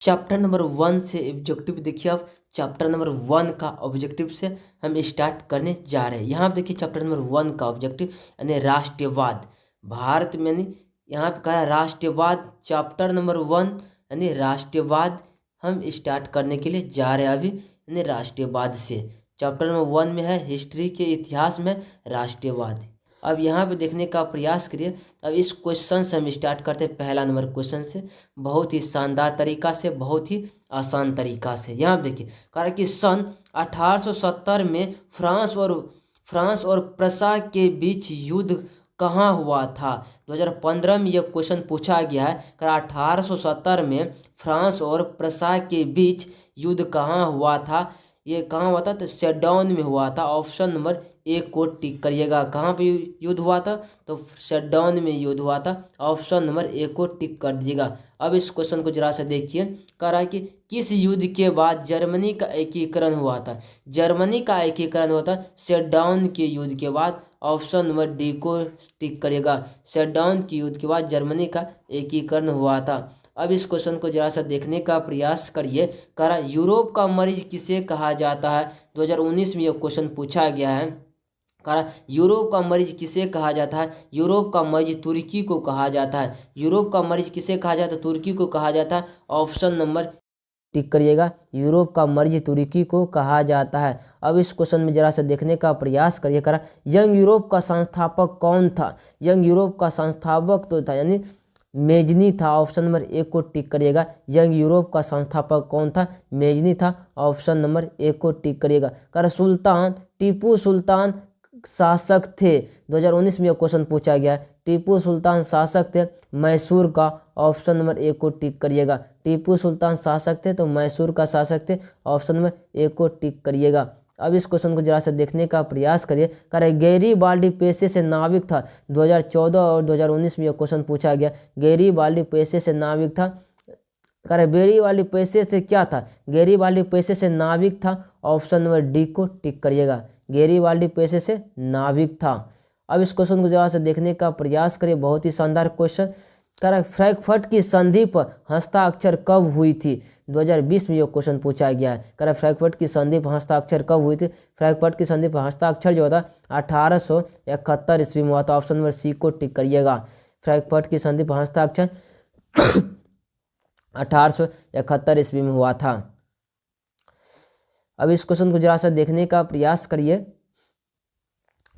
Chapter number 1 से objective देखिए। आप चैप्टर नंबर 1 का ऑब्जेक्टिव से हम स्टार्ट करने जा रहे हैं। यहाँ पे देखिए चैप्टर नंबर 1 का ऑब्जेक्टिव यानी राष्ट्रवाद। भारत में यानी यहाँ पे कहा है राष्ट्रवाद, चैप्टर नंबर 1 यानी राष्ट्रवाद हम स्टार्ट करने के लिए जा रहे हैं अभी, यानी राष्ट्रवाद से। चैप्टर नंबर 1 में है हिस्ट्री के इतिहास में राष्ट्रवाद। अब यहाँ पे देखने का प्रयास करिए। अब इस क्वेश्चन से हम स्टार्ट करते हैं पहला नंबर क्वेश्चन से, बहुत ही शानदार तरीका से, बहुत ही आसान तरीका से। यहाँ पे देखिए कारण कि सन 1870 में फ्रांस और प्रसा के बीच युद्ध कहाँ हुआ था। 2015 में यह क्वेश्चन पूछा गया है। 1870 में फ्रांस और प्रसा के बीच युद्ध कहाँ हुआ था। ये कहाँ हुआ था तो शटडाउन में हुआ था। ऑप्शन नंबर एक को टिक करिएगा। कहाँ पे युद्ध हुआ था तो शटडाउन में युद्ध हुआ था। ऑप्शन नंबर एक को टिक कर दीजिएगा। अब इस क्वेश्चन को जरा सा देखिए। कह रहा है कि किस युद्ध के बाद जर्मनी का एकीकरण हुआ था। जर्मनी का एकीकरण हुआ था शटडाउन के युद्ध के बाद। ऑप्शन नंबर डी को टिक करिएगा। शटडाउन के युद्ध के बाद जर्मनी का एकीकरण हुआ था। अब इस क्वेश्चन को जरा सा देखने का प्रयास करिए। कह रहा यूरोप का मरीज किसे कहा जाता है। 2019 में यह क्वेश्चन पूछा गया है। कह रहा यूरोप का मरीज किसे कहा जाता है। यूरोप का मरीज तुर्की को कहा जाता है। यूरोप का मरीज किसे कहा जाता है, तुर्की को कहा जाता है। ऑप्शन नंबर टिक करिएगा। यूरोप का मरीज तुर्की को कहा जाता है। अब इस क्वेश्चन में जरा सा देखने का प्रयास करिए। करा यंग यूरोप का संस्थापक कौन था। यंग यूरोप का संस्थापक तो था यानी मेजनी था। ऑप्शन नंबर एक को टिक करिएगा। यंग यूरोप का संस्थापक कौन था, मेजनी था। ऑप्शन नंबर एक को टिक करिएगा। कर सुल्तान टीपू सुल्तान शासक थे। 2019 में यह क्वेश्चन पूछा गया है। टीपू सुल्तान शासक थे मैसूर का। ऑप्शन नंबर एक को टिक करिएगा। टीपू सुल्तान शासक थे तो मैसूर का शासक थे। ऑप्शन नंबर एक को टिक करिएगा। अब इस क्वेश्चन को जरा सा देखने का प्रयास करिए। कह रहे गैरीबाल्डी पेशे से नाविक था। 2014 और 2019 में यह क्वेश्चन पूछा गया। गैरीबाल्डी पेशे से नाविक था। कह रहे गैरीबाल्डी पेशे से क्या था, गैरीबाल्डी पेशे से नाविक था। ऑप्शन नंबर डी को टिक करिएगा। गैरीबाल्डी पेशे से नाविक था। अब इस क्वेश्चन को जरा से देखने का प्रयास करिए। बहुत ही शानदार क्वेश्चन। कह रहा है फ्रैंकफर्ट की संधि पर हस्ताक्षर कब हुई थी। 2020 में यह क्वेश्चन पूछा गया है। कह रहा है फ्रैंकफर्ट की संधि पर हस्ताक्षर कब हुई थी। फ्रैंकफर्ट की संधि पर हस्ताक्षर जो होता 1871 ईस्वी में हुआ था। ऑप्शन नंबर सी को टिक करिएगा। फ्रैंकफर्ट की संधि पर हस्ताक्षर 1871 ईस्वी में हुआ था। अब इस क्वेश्चन को जरा सा देखने का प्रयास करिए।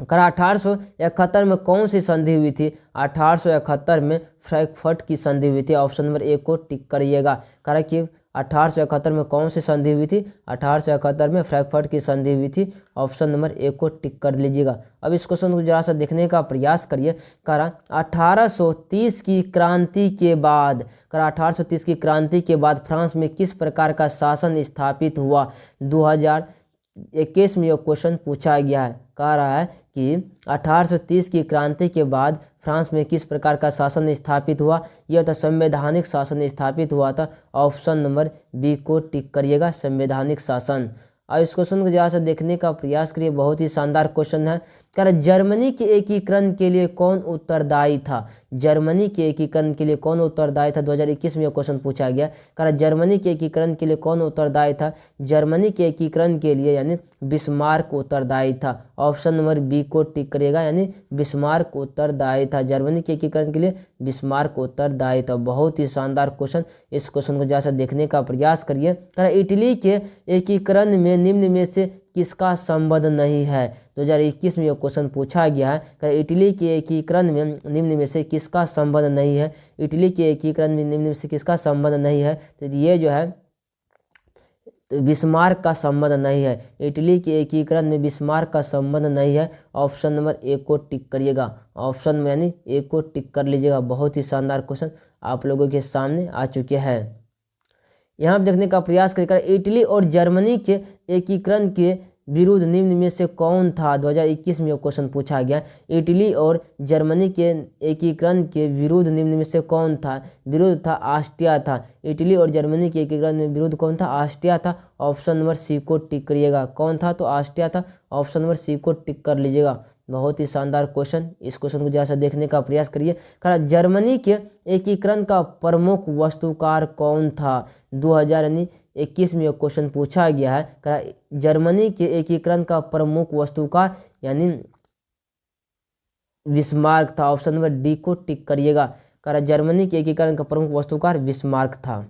करा 1871 में कौन सी संधि हुई थी। 1871 में फ्रैंकफर्ट की संधि हुई थी। ऑप्शन नंबर एक को टिक करिएगा। करा कि 1871 में कौन सी संधि हुई थी। 1871 में फ्रैंकफर्ट की संधि हुई थी। ऑप्शन नंबर एक को टिक कर लीजिएगा। अब इस क्वेश्चन को जरा सा देखने का प्रयास करिए। करा 1830 की क्रांति के बाद, करा 1830 की क्रांति के बाद फ्रांस में किस प्रकार का शासन स्थापित हुआ। 2021 में यह क्वेश्चन पूछा गया है। कह रहा है कि 1830 की क्रांति के बाद फ्रांस में किस प्रकार का शासन स्थापित हुआ। यह था संवैधानिक शासन स्थापित हुआ था। ऑप्शन नंबर बी को टिक करिएगा, संवैधानिक शासन। अब इस क्वेश्चन को जरा से देखने का प्रयास करिए। बहुत ही शानदार क्वेश्चन है। कह रहा जर्मनी के एकीकरण के लिए कौन उत्तरदायी था। जर्मनी के एकीकरण के लिए कौन उत्तरदायी था। 2021 में यह क्वेश्चन पूछा गया। कह रहा जर्मनी के एकीकरण के लिए कौन उत्तरदायी था। जर्मनी के एकीकरण के लिए यानी बिस्मार्क उत्तरदायी था। ऑप्शन नंबर बी को टिक करिएगा, यानी बिस्मार्क उत्तरदायी था। जर्मनी के एकीकरण के लिए बिस्मार्क उत्तरदायी था। बहुत ही शानदार क्वेश्चन। इस क्वेश्चन को जैसा देखने का प्रयास करिए। कह रहा इटली के एकीकरण में निम्न में से किसका संबंध नहीं है। 2021 में यह क्वेश्चन पूछा गया है। कह इटली के एकीकरण में निम्न में से किसका संबंध नहीं है। इटली के एकीकरण में निम्न में से किसका संबंध नहीं है। तो ये जो है बिस्मार्क का संबंध नहीं है। इटली के एकीकरण में बिस्मार्क का संबंध नहीं है। ऑप्शन नंबर एक को टिक करिएगा। ऑप्शन में यानी एक को टिक कर लीजिएगा। बहुत ही शानदार क्वेश्चन आप लोगों के सामने आ चुके हैं। यहाँ देखने का प्रयास करिएगा। इटली और जर्मनी के एकीकरण के विरुद्ध निम्न में से कौन था। 2021 में यह क्वेश्चन पूछा गया। इटली और जर्मनी के एकीकरण के विरुद्ध निम्न में से कौन था। विरुद्ध था ऑस्ट्रिया था। इटली और जर्मनी के एकीकरण में विरुद्ध कौन था, ऑस्ट्रिया था। ऑप्शन नंबर सी को टिक करिएगा। कौन था तो ऑस्ट्रिया था। ऑप्शन नंबर सी को टिक कर लीजिएगा। बहुत ही शानदार क्वेश्चन, इस क्वेश्चन को जरा सा देखने का प्रयास करिए। करा जर्मनी के एकीकरण का प्रमुख वास्तुकार कौन था? 2021 में यह क्वेश्चन पूछा गया है। करा जर्मनी के एकीकरण का प्रमुख वास्तुकार यानी बिस्मार्क था। ऑप्शन नंबर डी को टिक करिएगा। करा जर्मनी के एकीकरण का प्रमुख वास्तुकार बिस्मार्क था।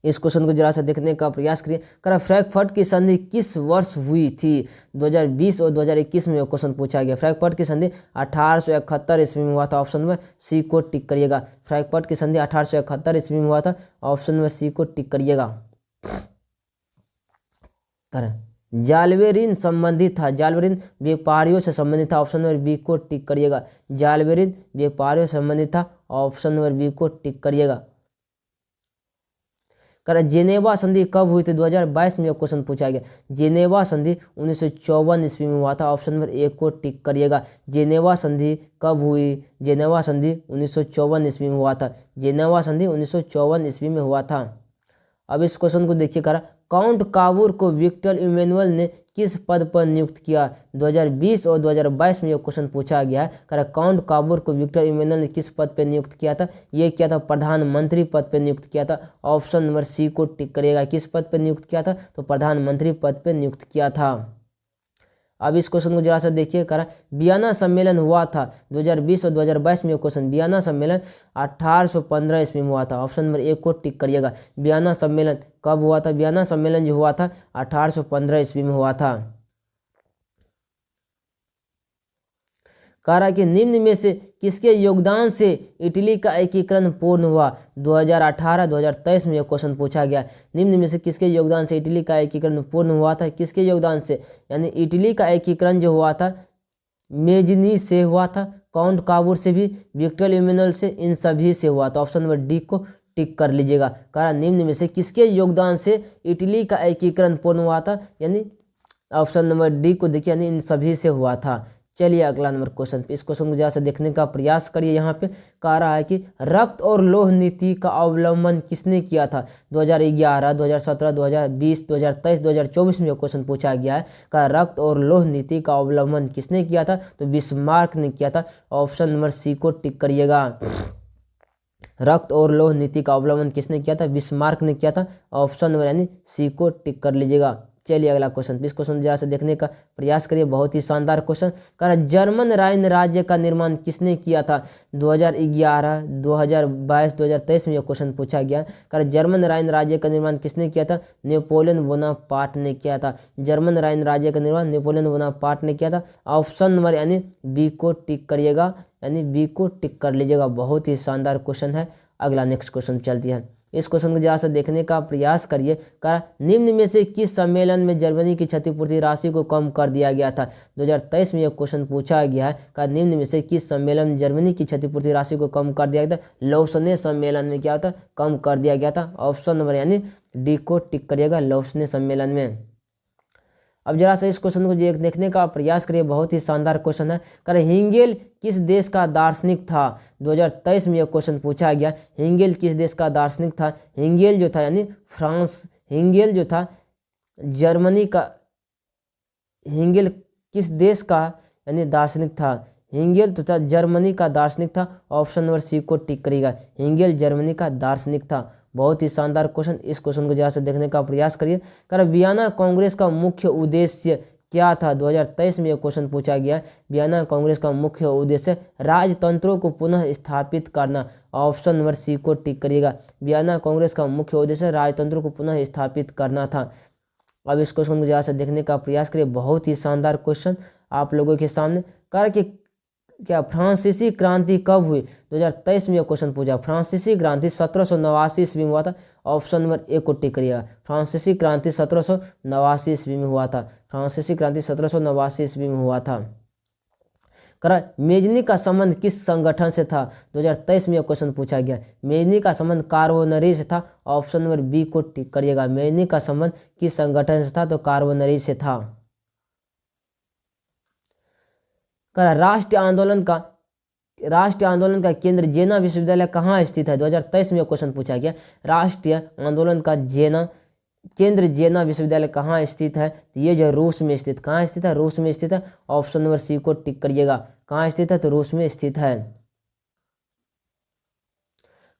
इस क्वेश्चन को जरा सा देखने का प्रयास करिए। करा फ्रैंकफर्ट की संधि किस वर्ष हुई थी? 2020 और 2021 में यह क्वेश्चन पूछा गया। फ्रैंकफर्ट की संधि 1871 ईस्वी में हुआ था। ऑप्शन नंबर सी को टिक करिएगा। फ्रैंकफर्ट की संधि 1871 ईस्वी में हुआ था। ऑप्शन नंबर सी को टिक करिएगा। जालवेरिन संबंधित था। जालवेरिन व्यापारियों से संबंधित था। ऑप्शन नंबर बी को टिक करिएगा। जालवेरिन व्यापारियों से संबंधित था। ऑप्शन नंबर बी को टिक करिएगा। करा जेनेवा संधि कब हुई थी? 2022 में यह क्वेश्चन पूछा गया। जेनेवा संधि 1954 ईस्वी में हुआ था। ऑप्शन नंबर ए को टिक करिएगा। जेनेवा संधि कब हुई? जेनेवा संधि 1954 ईस्वी में हुआ था। जेनेवा संधि 1954 ईस्वी में हुआ था। अब इस क्वेश्चन को देखिए। करा काउंट काबूर को विक्टर इमैनुअल ने किस पद पर नियुक्त किया? 2020 और 2022 में यह क्वेश्चन पूछा गया है। करा काउंट काबूर को विक्टर इमैनुअल ने किस पद पर नियुक्त किया था? ये किया था प्रधानमंत्री पद पर नियुक्त किया था। ऑप्शन नंबर सी को टिक करिएगा। किस पद पर नियुक्त किया था? तो प्रधानमंत्री पद पर नियुक्त किया था। अब इस क्वेश्चन को जरा सा देखिए। करा वियना सम्मेलन हुआ था 2020 और 2022 में क्वेश्चन। वियना सम्मेलन 1815 ईस्वी में हुआ था। ऑप्शन नंबर ए को टिक करिएगा। वियना सम्मेलन कब हुआ था? वियना सम्मेलन जो हुआ था 1815 ईस्वी में हुआ था। करा कि निम्न में से किसके योगदान से इटली का एकीकरण पूर्ण हुआ? 2018-2023 में यह क्वेश्चन पूछा गया। निम्न में से किसके योगदान से इटली का एकीकरण पूर्ण हुआ था? किसके योगदान से? यानी इटली का एकीकरण जो हुआ था मेजनी से हुआ था, काउंट काबूर से भी, विक्टर इमैनुअल से, इन सभी से हुआ था। ऑप्शन नंबर डी को टिक कर लीजिएगा। करा निम्न में से किसके योगदान से इटली का एकीकरण पूर्ण हुआ था? यानी ऑप्शन नंबर डी को देखिए, यानी इन सभी से हुआ था। चलिए अगला नंबर क्वेश्चन पे, इस क्वेश्चन को जरा से देखने का प्रयास करिए। यहाँ पे कह रहा है कि रक्त और लौह नीति का अवलंबन किसने किया था? 2011, 2017, 2020, 2023, 2024 में क्वेश्चन पूछा गया है। कहा रक्त और लौह नीति का अवलंबन किसने किया था? तो बिस्मार्क ने किया था। ऑप्शन नंबर सी को टिक करिएगा। रक्त और लौह नीति का अवलंबन किसने किया था? बिस्मार्क ने किया था। ऑप्शन नंबर यानी सी को टिक कर लीजिएगा। चलिए अगला क्वेश्चन, इस क्वेश्चन जरा से देखने का प्रयास करिए। बहुत ही शानदार क्वेश्चन। कह जर्मन राइन राज्य का निर्माण किसने किया था? 2011, 2022, 2023 में यह क्वेश्चन पूछा गया। कह जर्मन राइन राज्य का निर्माण किसने किया था? नेपोलियन बोनापार्ट ने किया था। जर्मन राइन राज्य का निर्माण नेपोलियन बोनापार्ट ने किया था। ऑप्शन नंबर यानी बी को टिक करिएगा, यानी बी को टिक कर लीजिएगा। बहुत ही शानदार क्वेश्चन है। अगला नेक्स्ट क्वेश्चन चलती है, इस क्वेश्चन को जरा से देखने का प्रयास करिए। कहा निम्न में से किस सम्मेलन में जर्मनी की क्षतिपूर्ति राशि को कम कर दिया गया था? 2023 में यह क्वेश्चन पूछा गया है। कहा निम्न में से किस सम्मेलन में जर्मनी की क्षतिपूर्ति राशि को कम कर दिया गया था? लौसने सम्मेलन में क्या होता? कम कर दिया गया था। ऑप्शन नंबर यानी डी को टिक करिएगा, लौसने सम्मेलन में। अब जरा सा इस क्वेश्चन को देखने का प्रयास करिए। बहुत ही शानदार क्वेश्चन है। कह रहे हिंगेल किस देश का दार्शनिक था? 2023 में यह क्वेश्चन पूछा गया। हिंगेल किस देश का दार्शनिक था? हिंगेल जो था यानी फ्रांस, हिंगेल जो था जर्मनी का, हिंगेल किस देश का यानी दार्शनिक था? हिंगेल तो था जर्मनी का दार्शनिक था। ऑप्शन नंबर सी को टिक करिएगा। हिंगेल जर्मनी का दार्शनिक था। बहुत ही शानदार क्वेश्चन, इस क्वेश्चन को जरा से देखने का प्रयास करिए। कर वियना कांग्रेस का मुख्य उद्देश्य क्या था? 2023 में यह क्वेश्चन पूछा गया। वियना कांग्रेस का मुख्य उद्देश्य राजतंत्रों को पुनः स्थापित करना। ऑप्शन नंबर सी को टिक करिएगा। वियना कांग्रेस का मुख्य उद्देश्य राजतंत्रों को पुनः स्थापित करना था। अब इस क्वेश्चन को जरा से देखने का प्रयास करिए। बहुत ही शानदार क्वेश्चन आप लोगों के सामने। कर के क्या फ्रांसीसी क्रांति कब हुई? 2023 में यह क्वेश्चन पूछा। फ्रांसीसी क्रांति 1789 ईस्वी में हुआ था। ऑप्शन नंबर ए को टिक करिएगा। फ्रांसीसी क्रांति 1789 ईस्वी में हुआ था। फ्रांसीसी क्रांति 1789 ईस्वी में हुआ था। करा मेजनी का संबंध किस संगठन से था? 2023 में यह क्वेश्चन पूछा गया। मेजनी का संबंध कार्बोनरी से था। ऑप्शन नंबर बी को टिक करिएगा। मेजनी का संबंध किस संगठन से था? तो कार्बोनरी से था। करा राष्ट्रीय आंदोलन का केंद्र जेना विश्वविद्यालय कहाँ स्थित है? 2023 में क्वेश्चन पूछा गया। राष्ट्रीय आंदोलन का जेना केंद्र जेना विश्वविद्यालय कहाँ स्थित है? तो ये जो रूस में स्थित, कहाँ स्थित है? रूस में स्थित है। ऑप्शन नंबर सी को टिक करिएगा। कहाँ स्थित है? तो रूस में स्थित है।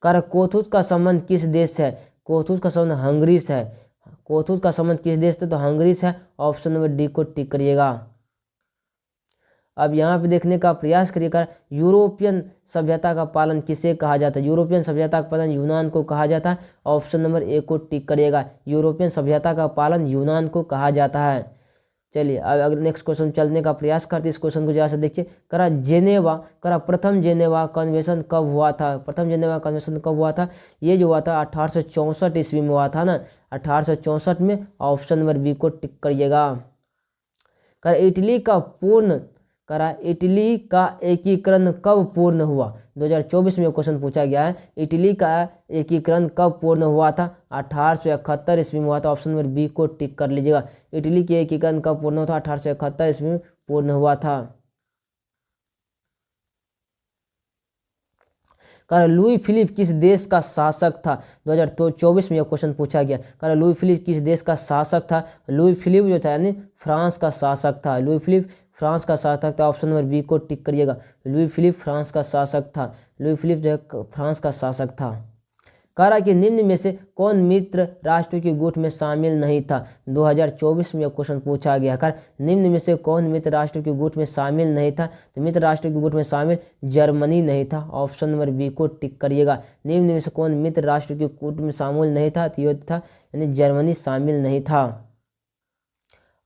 कोथूत का संबंध किस देश से है? कोथूत का संबंध हंगरी से है। कोथूत का संबंध किस देश से? तो हंगरी से है। ऑप्शन नंबर डी को टिक करिएगा। अब यहाँ पे देखने का प्रयास करिएगा, यूरोपियन सभ्यता का पालन किसे कहा जाता है? यूरोपियन सभ्यता का पालन यूनान को कहा जाता है। ऑप्शन नंबर ए को टिक करिएगा। यूरोपियन सभ्यता का पालन यूनान को कहा जाता है। चलिए अब अगर नेक्स्ट क्वेश्चन चलने का प्रयास करते, इस क्वेश्चन को जरा से देखिए। प्रथम जेनेवा कन्वेंशन कब हुआ था? प्रथम जेनेवा कन्वेंशन कब हुआ था? ये जो हुआ था 1864 ईस्वी में हुआ था ना, 1864 में। ऑप्शन नंबर बी को टिक करिएगा। इटली का एकीकरण कब पूर्ण हुआ? 2024 में क्वेश्चन पूछा गया है। इटली का एकीकरण कब पूर्ण हुआ था? 1871 ईस्वी में हुआ था। ऑप्शन नंबर बी को टिक कर लीजिएगा। इटली के एकीकरण कब पूर्ण हुआ था? 1871 ईस्वी में पूर्ण हुआ था। लुई फिलिप किस देश का शासक था? 2024 में यह क्वेश्चन पूछा गया। लुई फिलिप किस देश का शासक था? लुई फिलिप जो था यानी फ्रांस का शासक था। लुई फिलिप फ्रांस का शासक था। ऑप्शन नंबर बी को टिक करिएगा। लुई फिलिप फ्रांस का शासक था। लुई फिलिप जो है फ्रांस का शासक था। कि निम्न में से कौन मित्र राष्ट्र के गुट में शामिल नहीं था? 2024 में यह क्वेश्चन पूछा गया। निम्न में से कौन मित्र राष्ट्र के गुट में शामिल नहीं था? तो मित्र राष्ट्र के गुट में शामिल जर्मनी नहीं था। ऑप्शन नंबर बी को टिक करिएगा। निम्न में से कौन मित्र राष्ट्र के गुट में शामिल नहीं था? तो यह था यानी जर्मनी शामिल नहीं था।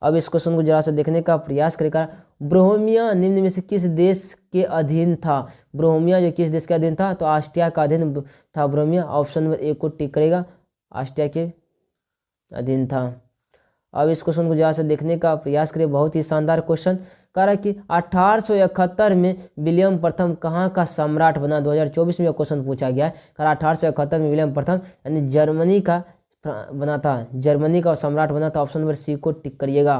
अब इस क्वेश्चन को जरा से देखने का प्रयास करेगा। बोहेमिया निम्न में से किस देश के अधीन था? बोहेमिया जो किस देश के अधीन था? तो ऑस्ट्रिया का अधीन था बोहेमिया। ऑप्शन नंबर ए को टिक करेगा। ऑस्ट्रिया के अधीन था। अब इस क्वेश्चन को जरा से देखने का प्रयास करें। बहुत ही शानदार क्वेश्चन। कि 1871 में विलियम प्रथम कहाँ का सम्राट बना? 2024 में यह क्वेश्चन पूछा गया है। 1871 में विलियम प्रथम यानी जर्मनी का बना था, जर्मनी का सम्राट बना था। ऑप्शन नंबर सी को टिक करिएगा।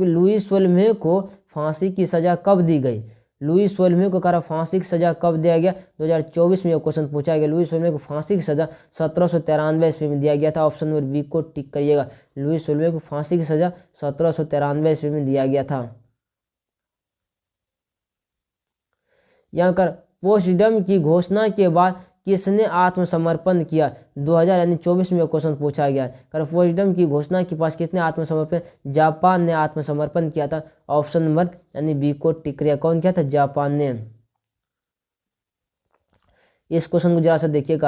लुई सोलहवें को फांसी की सजा कब दी गई? लुई सोलहवें को फांसी की सजा कब दिया गया? 2024 में यह क्वेश्चन पूछा गया। लुई सोलहवें को फांसी की सजा 1793 ईस्वी में दिया गया था। ऑप्शन नंबर बी को टिक करिएगा। लुई सोलहवें को फांसी की सजा 1793 ईस्वी में दिया गया था। यहाँ पोस्टडम की घोषणा के बाद किसने आत्मसमर्पण किया? 2024 में क्वेश्चन पूछा गया है। पोस्टडम की घोषणा के पास किसने आत्मसमर्पण? जापान ने आत्मसमर्पण किया था। ऑप्शन नंबर यानी बी को टिक किया। कौन किया था? जापान ने। इस क्वेश्चन को जरा सा देखिए।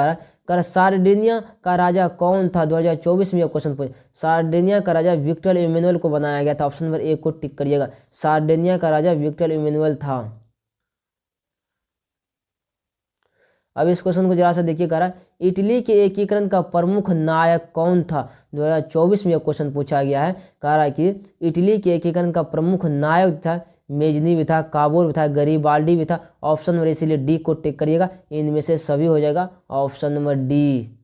सार्डिनिया का राजा कौन था? 2024 में यह क्वेश्चन पूछा। सार्डिनिया का राजा विक्टर इमैनुअल को बनाया गया था। ऑप्शन नंबर ए को टिक करिएगा। सार्डिनिया का राजा विक्टर इमैनुअल था। अब इस क्वेश्चन को जरा सा देखिए। इटली के एकीकरण का प्रमुख नायक कौन था? 2024 में यह क्वेश्चन पूछा गया है। कि इटली के एकीकरण का प्रमुख नायक था मेजनी भी था, काबूर भी था, गरीबाल्डी भी था। ऑप्शन नंबर इसीलिए डी को टिक करिएगा। इनमें से सभी हो जाएगा ऑप्शन नंबर डी।